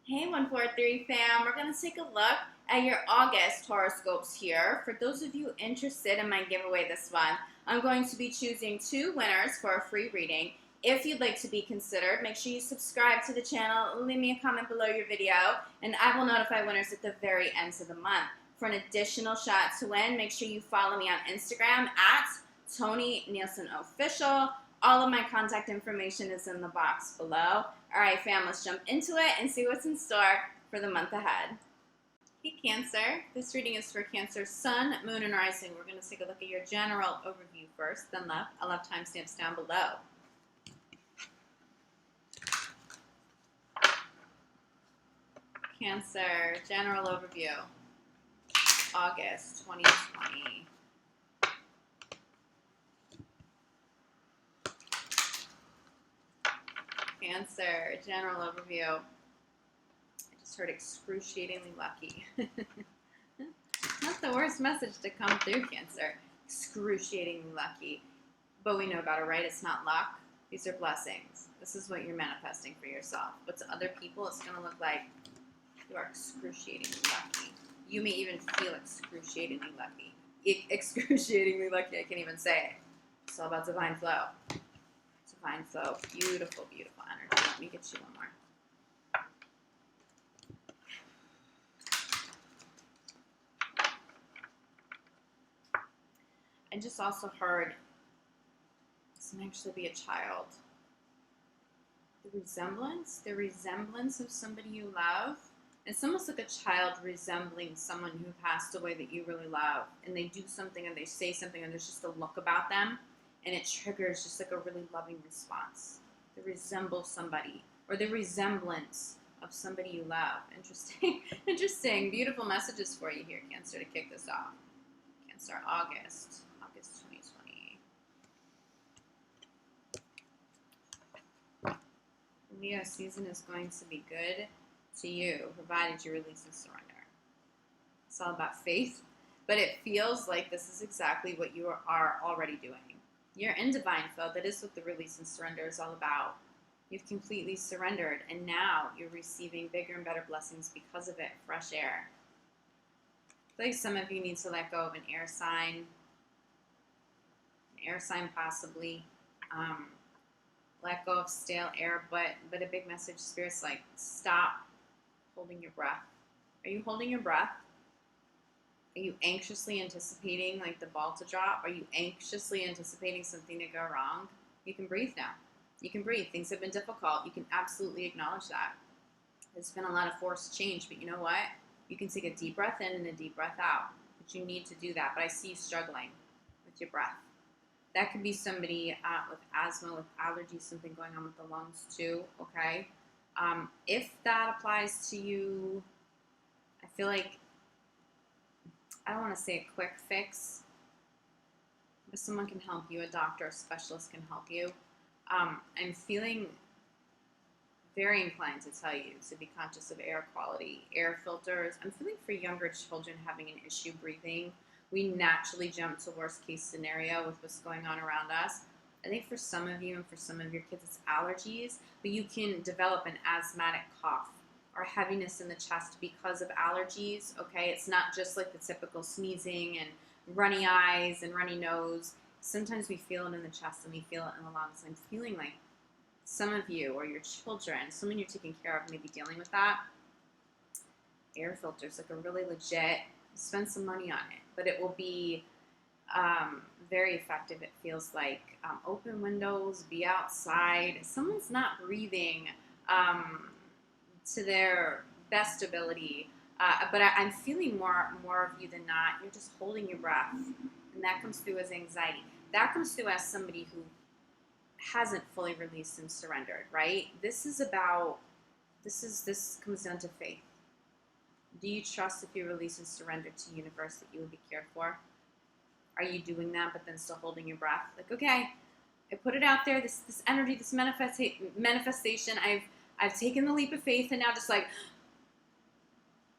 Hey 143 fam, we're going to take a look at your August horoscopes here. For those of you interested in my giveaway this month, I'm going to be choosing two winners for a free reading. If you'd like to be considered, make sure you subscribe to the channel, leave me a comment below your video, and I will notify winners at the very end of the month. For an additional shot to win, make sure you follow me on Instagram at Tony Nielsen Official. All of my contact information is in the box below. All right, fam, let's jump into it and see what's in store for the month ahead. Hey, Cancer. This reading is for Cancer Sun, Moon, and Rising. We're going to take a look at your general overview first, then left. I'll have timestamps down below. Cancer, general overview, August 2020. Cancer, general overview. I just heard excruciatingly lucky. Not the worst message to come through, Cancer. Excruciatingly lucky. But we know about it, right? It's not luck. These are blessings. This is what you're manifesting for yourself. But to other people, it's going to look like you are excruciatingly lucky. You may even feel excruciatingly lucky. Excruciatingly lucky, I can't even say it. It's all about divine flow. Divine flow. Beautiful, beautiful energy. Let me get you one more. I just also heard this might actually be a child. The resemblance of somebody you love. It's almost like a child resembling someone who passed away that you really love. And they do something and they say something and there's just a look about them. And it triggers just like a really loving response. They resemble somebody. Or the resemblance of somebody you love. Interesting. Interesting. Beautiful messages for you here, Cancer, to kick this off. Cancer, August 2020. Leo season is going to be good to you, provided you release and surrender. It's all about faith, but it feels like this is exactly what you are already doing. You're in divine flow. That is what the release and surrender is all about. You've completely surrendered, and now you're receiving bigger and better blessings because of it. Fresh air. I feel like some of you need to let go of an air sign possibly. Let go of stale air, but a big message, Spirit's like, stop holding your breath. Are you holding your breath? Are you anxiously anticipating like the ball to drop? Are you anxiously anticipating something to go wrong? You can breathe now. You can breathe. Things have been difficult. You can absolutely acknowledge that. There's been a lot of forced change, but you know what? You can take a deep breath in and a deep breath out. But you need to do that. But I see you struggling with your breath. That could be somebody with asthma, with allergies, something going on with the lungs too, okay? If that applies to you, I feel like, I don't want to say a quick fix, but someone can help you, a doctor, a specialist can help you. I'm feeling very inclined to tell you to be conscious of air quality, air filters. I'm feeling for younger children having an issue breathing. We naturally jump to worst case scenario with what's going on around us. I think for some of you and for some of your kids, it's allergies, but you can develop an asthmatic cough or heaviness in the chest because of allergies, okay? It's not just like the typical sneezing and runny eyes and runny nose. Sometimes we feel it in the chest and we feel it in the lungs. I'm feeling like some of you or your children, someone you're taking care of may be dealing with that. Air filters, like a really legit, spend some money on it, but it will be very effective. It feels like open windows, be outside. Someone's not breathing to their best ability, but I'm feeling more of you than not. You're just holding your breath, and that comes through as anxiety. That comes through as somebody who hasn't fully released and surrendered, right? This comes down to faith. Do you trust if you release and surrender to the universe that you will be cared for? Are you doing that but then still holding your breath? Like, okay, I put it out there, this energy, this manifestation, I've taken the leap of faith, and now just like,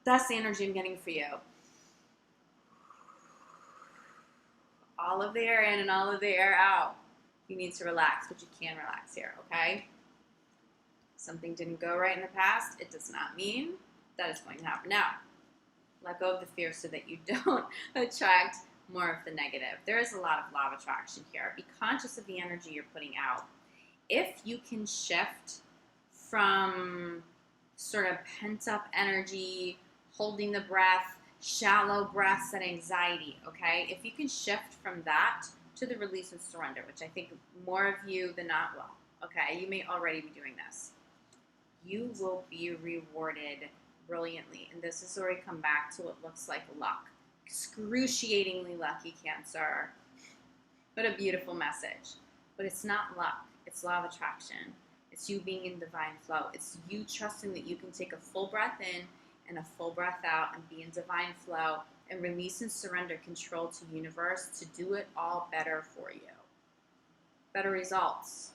that's the energy I'm getting for you. All of the air in and all of the air out. You need to relax, but you can relax here, okay? Something didn't go right in the past. It does not mean that it's going to happen now. Let go of the fear so that you don't attract more of the negative. There is a lot of law of attraction here. Be conscious of the energy you're putting out. If you can shift from sort of pent-up energy, holding the breath, shallow breaths, and anxiety, okay? If you can shift from that to the release and surrender, which I think more of you than not will, okay? You may already be doing this. You will be rewarded brilliantly. And this is where we come back to what looks like luck. Excruciatingly lucky, Cancer. What a beautiful message. But it's not luck. It's law of attraction. It's you being in divine flow. It's you trusting that you can take a full breath in and a full breath out and be in divine flow and release and surrender control to universe to do it all better for you. Better results.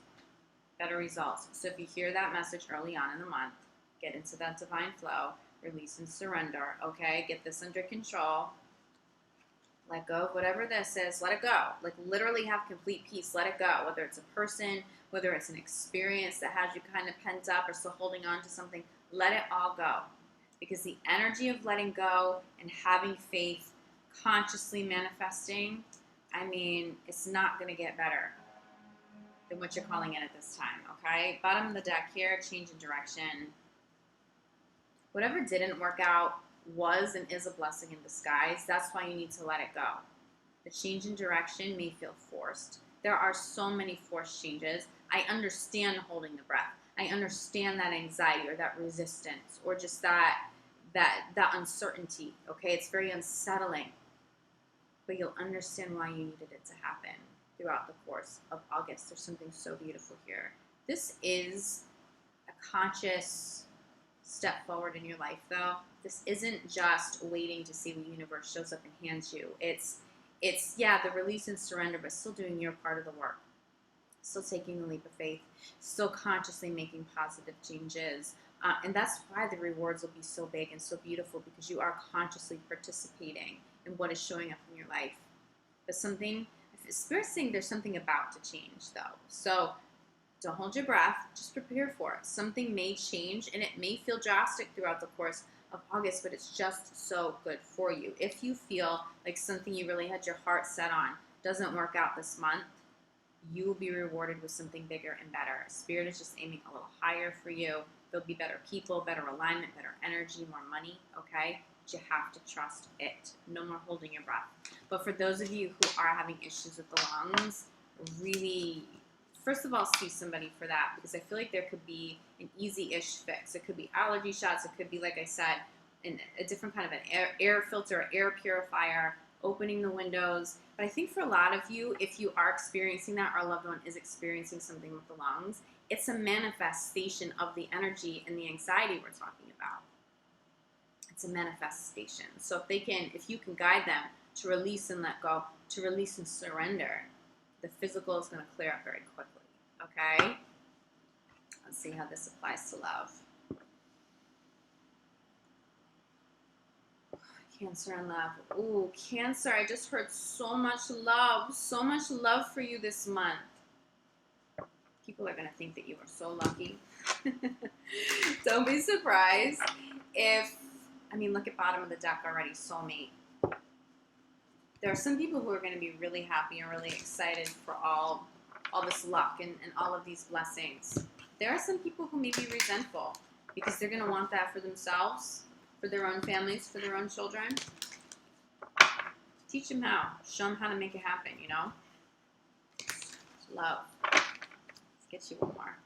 Better results. So if you hear that message early on in the month, get into that divine flow, release and surrender, okay? Get this under control. Let go of whatever this is. Let it go. Like literally have complete peace. Let it go. Whether it's a person, whether it's an experience that has you kind of pent up or still holding on to something, let it all go. Because the energy of letting go and having faith, consciously manifesting, I mean, it's not going to get better than what you're calling in at this time, okay? Bottom of the deck here, change in direction. Whatever didn't work out was and is a blessing in disguise. That's why you need to let it go. The change in direction may feel forced. There are so many forced changes. I understand holding the breath. I understand that anxiety or that resistance or just that uncertainty, okay? It's very unsettling. But you'll understand why you needed it to happen throughout the course of August. There's something so beautiful here. This is a conscious step forward in your life, though. This isn't just waiting to see what the universe shows up and hands you. It's yeah, the release and surrender, but still doing your part of the work. Still taking the leap of faith. Still consciously making positive changes. And that's why the rewards will be so big and so beautiful, because you are consciously participating in what is showing up in your life. But something, Spirit's saying there's something about to change, though. So don't hold your breath. Just prepare for it. Something may change, and it may feel drastic throughout the course of August, but it's just so good for you. If you feel like something you really had your heart set on doesn't work out this month, you will be rewarded with something bigger and better. Spirit is just aiming a little higher for you. There'll be better people, better alignment, better energy, more money, okay? But you have to trust it. No more holding your breath. But for those of you who are having issues with the lungs, really, first of all, see somebody for that, because I feel like there could be an easy-ish fix. It could be allergy shots. It could be, like I said, a different kind of an air filter, air purifier, opening the windows. But I think for a lot of you, if you are experiencing that or a loved one is experiencing something with the lungs, it's a manifestation of the energy and the anxiety we're talking about. It's a manifestation. So if you can guide them to release and let go, to release and surrender, the physical is going to clear up very quickly. Okay? Let's see how this applies to love. Cancer and love. Ooh, Cancer, I just heard so much love for you this month. People are going to think that you are so lucky. Don't be surprised look at bottom of the deck already, soulmate. There are some people who are going to be really happy and really excited for all this luck and all of these blessings. There are some people who may be resentful because they're going to want that for themselves, for their own families, for their own children. Teach them how. Show them how to make it happen, you know? Love. Let's get you one more.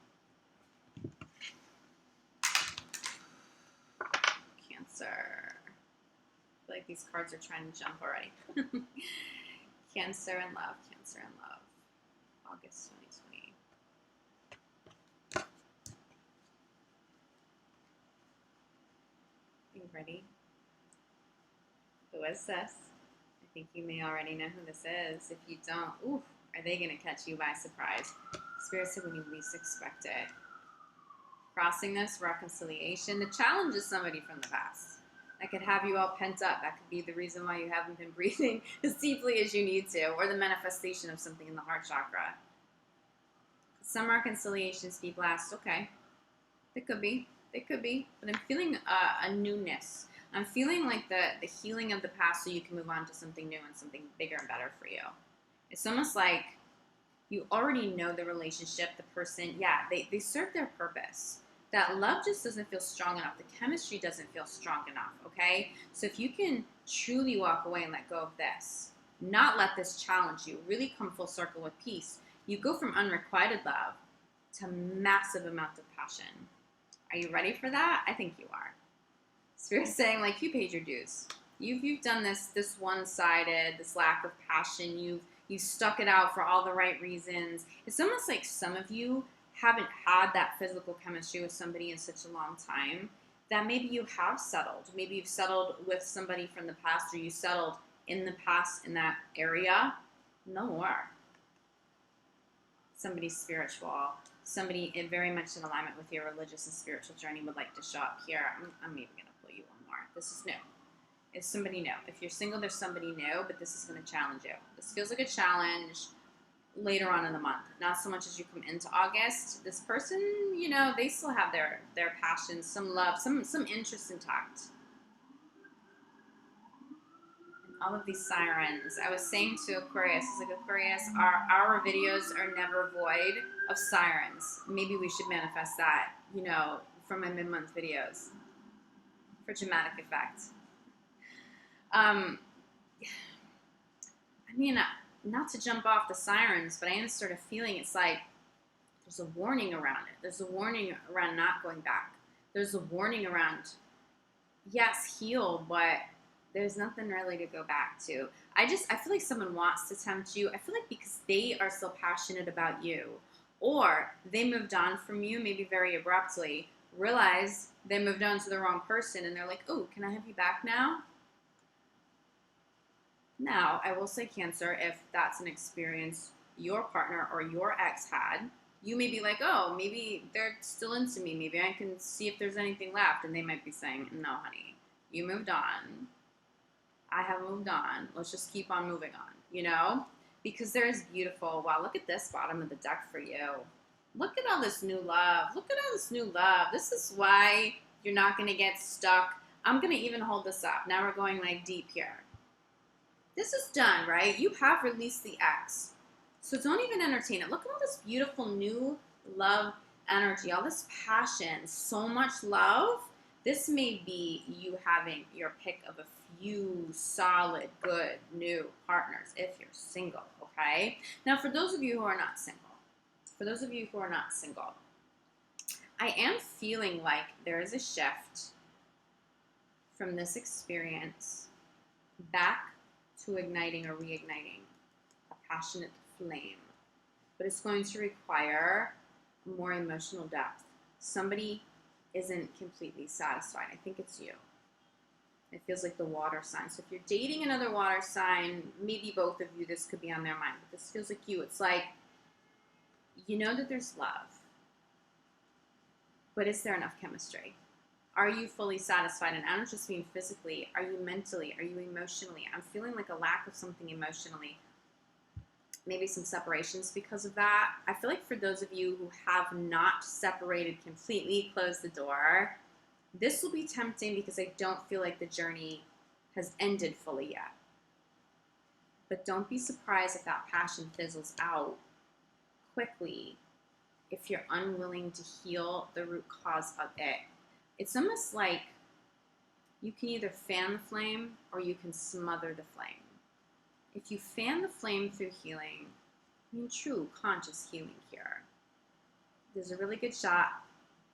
Cancer. I feel like these cards are trying to jump already. Cancer and love. Cancer and love. August 2020. You ready? Who is this? I think you may already know who this is. If you don't, are they going to catch you by surprise? Spirit said when you least expect it. Crossing this, reconciliation. The challenge is somebody from the past. That could have you all pent up. That could be the reason why you haven't been breathing as deeply as you need to, or the manifestation of something in the heart chakra. Some reconciliations be blessed. Okay. They could be. They could be. But I'm feeling a newness. I'm feeling like the healing of the past so you can move on to something new and something bigger and better for you. It's almost like you already know the relationship, the person. Yeah, they serve their purpose. That love just doesn't feel strong enough. The chemistry doesn't feel strong enough, okay? So if you can truly walk away and let go of this, not let this challenge you, really come full circle with peace, you go from unrequited love to massive amount of passion. Are you ready for that? I think you are. Spirit's saying, like, you paid your dues. You've done this one-sided, this lack of passion. You've stuck it out for all the right reasons. It's almost like some of you haven't had that physical chemistry with somebody in such a long time that maybe you have settled. Maybe you've settled with somebody from the past, or you settled in the past in that area. No more. Somebody spiritual, somebody very much in alignment with your religious and spiritual journey would like to show up here. I'm even going to pull you one more. This is new. It's somebody new. If you're single, there's somebody new, but this is going to challenge you. This feels like a challenge later on in the month. Not so much as you come into August. This person, you know, they still have their passions, some love, some interest intact. All of these sirens. I was saying to Aquarius, I was like, Aquarius, our videos are never void of sirens. Maybe we should manifest that, you know, for my mid-month videos for dramatic effect. I mean, not to jump off the sirens, but I am sort of feeling it's like there's a warning around it. There's a warning around not going back. There's a warning around, yes, heal, but there's nothing really to go back to. I feel like someone wants to tempt you. I feel like because they are still passionate about you, or they moved on from you maybe very abruptly, realize they moved on to the wrong person, and they're like, oh, can I have you back now? Now, I will say, Cancer, if that's an experience your partner or your ex had, you may be like, oh, maybe they're still into me. Maybe I can see if there's anything left. And they might be saying, no, honey, you moved on. I have moved on. Let's just keep on moving on, you know? Because there is beautiful, wow, look at this bottom of the deck for you. Look at all this new love. Look at all this new love. This is why you're not going to get stuck. I'm going to even hold this up. Now we're going like deep here. This is done, right? You have released the ex. So don't even entertain it. Look at all this beautiful new love energy, all this passion, so much love. This may be you having your pick of a few solid, good, new partners if you're single, okay? Now, for those of you who are not single, I am feeling like there is a shift from this experience back to igniting or reigniting a passionate flame. But it's going to require more emotional depth. Somebody isn't completely satisfied. I think it's you. It feels like the water sign. So if you're dating another water sign, maybe both of you, this could be on their mind. But this feels like you. It's like, you know that there's love. But is there enough chemistry? Are you fully satisfied? And I don't just mean physically. Are you mentally? Are you emotionally? I'm feeling like a lack of something emotionally. Maybe some separations because of that. I feel like for those of you who have not separated completely, closed the door, this will be tempting because I don't feel like the journey has ended fully yet. But don't be surprised if that passion fizzles out quickly if you're unwilling to heal the root cause of it. It's almost like you can either fan the flame or you can smother the flame. If you fan the flame through healing, I mean true conscious healing here, there's a really good shot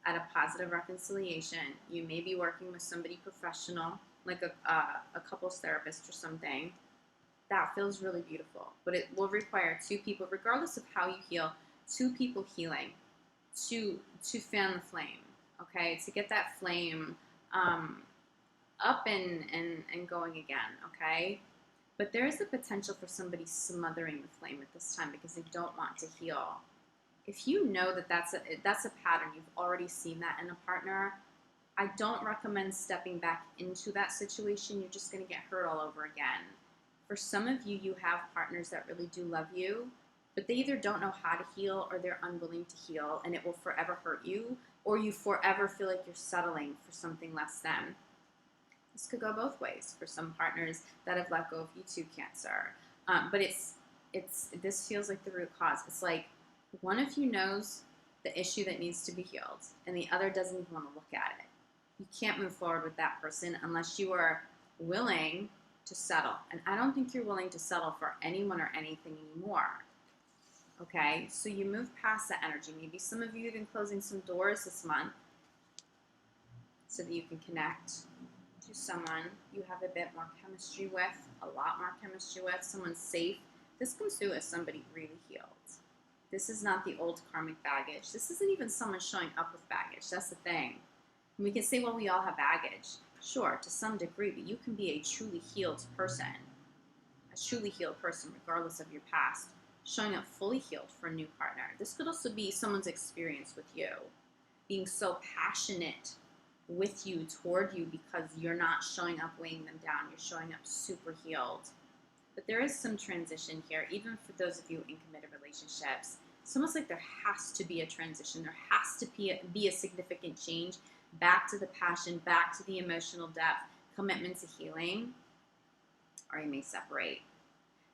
at a positive reconciliation. You may be working with somebody professional, like a couples therapist or something. That feels really beautiful. But it will require two people, regardless of how you heal, two people healing to fan the flame. Okay, to get that flame up and going again, okay? But there is the potential for somebody smothering the flame at this time because they don't want to heal. If you know that that's a pattern, you've already seen that in a partner, I don't recommend stepping back into that situation. You're just going to get hurt all over again. For some of you, you have partners that really do love you, but they either don't know how to heal or they're unwilling to heal, and it will forever hurt you, or you forever feel like you're settling for something less than. This could go both ways for some partners that have let go of you too, Cancer. But this feels like the root cause. It's like one of you knows the issue that needs to be healed, and the other doesn't even want to look at it. You can't move forward with that person unless you are willing to settle. And I don't think you're willing to settle for anyone or anything anymore. Okay, so you move past that energy. Maybe some of you have been closing some doors this month so that you can connect to someone you have a bit more chemistry with, a lot more chemistry with, someone safe. This comes through as somebody really healed. This is not the old karmic baggage. This isn't even someone showing up with baggage. That's the thing. And we can say, well, we all have baggage. Sure, to some degree, but you can be a truly healed person, regardless of your past, showing up fully healed for a new partner. This could also be someone's experience with you, being so passionate with you, toward you, because you're not showing up weighing them down. You're showing up super healed. But there is some transition here, even for those of you in committed relationships. It's almost like there has to be a transition. There has to be a significant change back to the passion, back to the emotional depth, commitment to healing, or you may separate.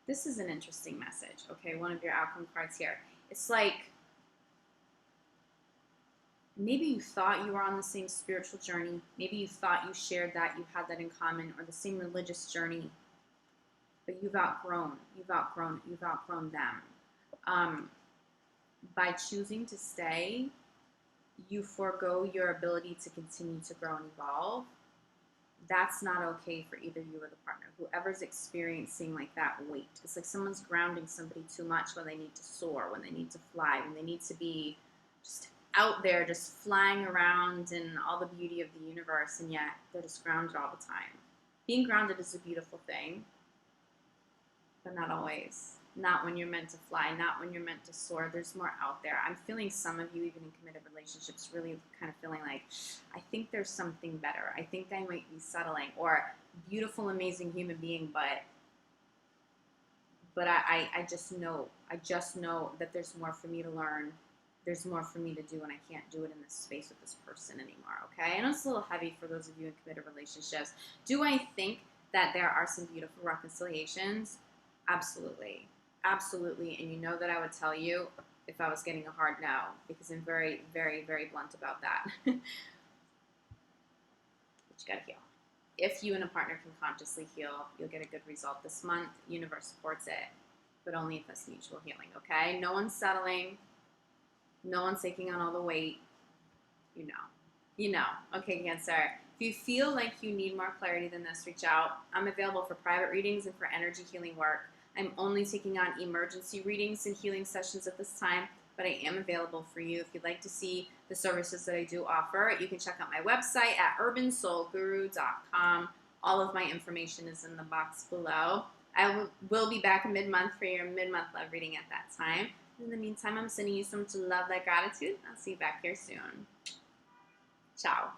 This is an interesting message, okay? One of your outcome cards here. It's like maybe you thought you were on the same spiritual journey. Maybe you thought you shared that, you had that in common, or the same religious journey. But you've outgrown them. By choosing to stay, you forego your ability to continue to grow and evolve. That's not okay for either you or the partner. Whoever's experiencing like that weight. It's like someone's grounding somebody too much when they need to soar, when they need to fly, when they need to be just out there, just flying around in all the beauty of the universe, and yet they're just grounded all the time. Being grounded is a beautiful thing, but not always. Not when you're meant to fly, not when you're meant to soar. There's more out there. I'm feeling some of you, even in committed relationships, really kind of feeling like, I think there's something better. I think I might be settling, or beautiful, amazing human being, but I just know that there's more for me to learn. There's more for me to do, and I can't do it in this space with this person anymore, okay? I know it's a little heavy for those of you in committed relationships. Do I think that there are some beautiful reconciliations? Absolutely. Absolutely, and you know that I would tell you if I was getting a hard no, because I'm very, very, very blunt about that. But you gotta heal. If you and a partner can consciously heal, you'll get a good result this month. Universe supports it, but only if that's mutual healing, okay? No one's settling. No one's taking on all the weight. You know. Okay, Cancer. If you feel like you need more clarity than this, reach out. I'm available for private readings and for energy healing work. I'm only taking on emergency readings and healing sessions at this time, but I am available for you. If you'd like to see the services that I do offer, you can check out my website at UrbanSoulGuruCo. All of my information is in the box below. I will be back mid-month for your mid-month love reading at that time. In the meantime, I'm sending you so much love, like gratitude. I'll see you back here soon. Ciao.